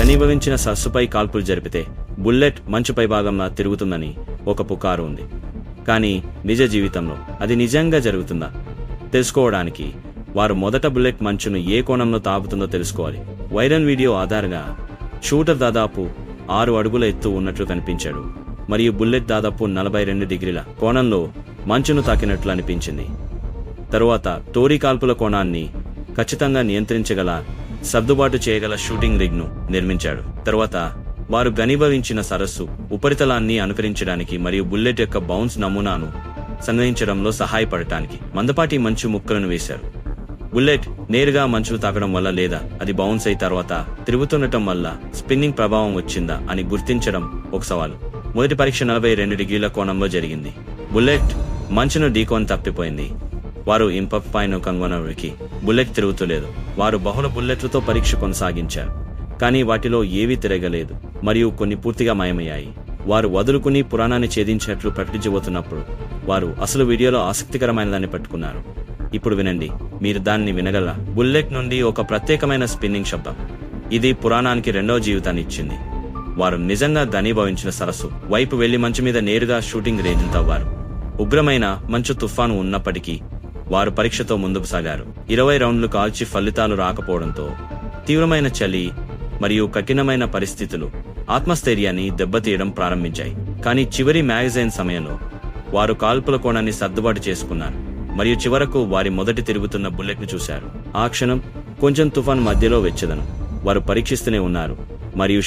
ఘనీభవించిన సరస్సుపై కాల్పులు జరిపితే బుల్లెట్ మంచు పైభాగంలో తిరుగుతుందని ఒక పుకారు ఉంది. కానీ నిజ జీవితంలో అది నిజంగా జరుగుతుందా తెలుసుకోవడానికి వారు మొదట బుల్లెట్ మంచును ఏ కోణంలో తాపుతుందో తెలుసుకోవాలి. వైరల్ వీడియో ఆధారంగా షూటర్ దాదాపు 6 అడుగుల ఎత్తు ఉన్నట్లు కనిపించాడు మరియు బుల్లెట్ దాదాపు 42 డిగ్రీల కోణంలో మంచును తాకినట్లు అనిపించింది. తరువాత టోరీ కాల్పుల కోణాన్ని ఖచ్చితంగా నియంత్రించగల సర్దుబాటు చేయగల షూటింగ్ రిగ్ను నిర్మించాడు. తరువాత వారు ఘనీభవించిన సరస్సు ఉపరితలాన్ని అనుకరించడానికి మరియు బుల్లెట్ యొక్క బౌన్స్ నమూనాను సంగ్రహించడంలో సహాయపడటానికి మందపాటి మంచు ముక్కలను వేశారు. బుల్లెట్ నేరుగా మంచును తాకడం వల్ల లేదా అది బౌన్స్ అయి తర్వాత తిరుగుతుండటం వల్ల స్పిన్నింగ్ ప్రభావం వచ్చిందా అని గుర్తించడం ఒక సవాలు. మొదటి పరీక్ష 42 డిగ్రీల కోణంలో జరిగింది. బుల్లెట్ మంచును ఢీకొని తప్పిపోయింది. వారు ఇంపాక్ట్ పైన కనుగొనడానికి బుల్లెట్ తిరుగుతలేదు. వారు బహుళ బుల్లెట్లతో పరీక్ష కొనసాగించారు, కానీ వాటిలో ఏవీ తిరగలేదు మరియు కొన్ని పూర్తిగా మాయమయ్యాయి. వారు వదులుకుని పురాణాన్ని ఛేదించినట్లు ప్రకటించబోతున్నప్పుడు వారు అసలు వీడియోలో ఆసక్తికరమైనదాన్ని పట్టుకున్నారు. ఇప్పుడు వినండి, మీరు దాన్ని వినగల బుల్లెట్ నుండి ఒక ప్రత్యేకమైన స్పిన్నింగ్ శబ్దం. ఇది పురాణానికి రెండవ జీవితాన్ని ఇచ్చింది. వారు నిజంగా ఘనీభవించిన సరస్సు వైపు వెళ్లి మంచు మీద నేరుగా షూటింగ్ రేంజ్ తవ్వారు. ఉగ్రమైన మంచు తుఫాను ఉన్నప్పటికీ వారు పరీక్షతో ముందుకు సాగారు. 20 రౌండ్లు కాల్చి ఫలితాలు రాకపోవడంతో తీవ్రమైన చలి మరియు కఠినమైన పరిస్థితులు ఆత్మస్థైర్యాన్ని దెబ్బతీయడం ప్రారంభించాయి. కానీ చివరి మ్యాగజైన్ సమయంలో వారు కాల్పుల కోణాన్ని సర్దుబాటు చేసుకున్నారు మరియు చివరకు వారి మొదటి తిరుగుతున్న బుల్లెట్ ను చూశారు. ఆ క్షణం కొంచెం తుఫాన్ మధ్యలో వెచ్చదనం. వారు పరీక్షిస్తూనే ఉన్నారు మరియు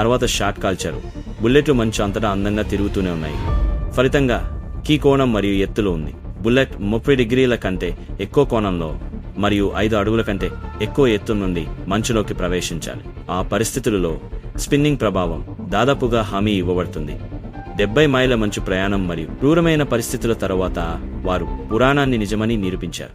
తర్వాత షాట్ కాల్చారు. బుల్లెట్లు మంచు అంతటా అందంగా తిరుగుతూనే ఉన్నాయి. ఫలితంగా కీ కోణం మరియు ఎత్తులో ఉంది. బుల్లెట్ 30 డిగ్రీల కంటే ఎక్కువ కోణంలో మరియు 5 అడుగుల కంటే ఎక్కువ ఎత్తు నుండి మంచులోకి ప్రవేశించాలి. ఆ పరిస్థితులలో స్పిన్నింగ్ ప్రభావం దాదాపుగా హామీ ఇవ్వబడుతుంది. 70 మైళ్ళ మంచు ప్రయాణం మరియు క్రూరమైన పరిస్థితుల తరువాత వారు పురాణాన్ని నిజమని నిరూపించారు.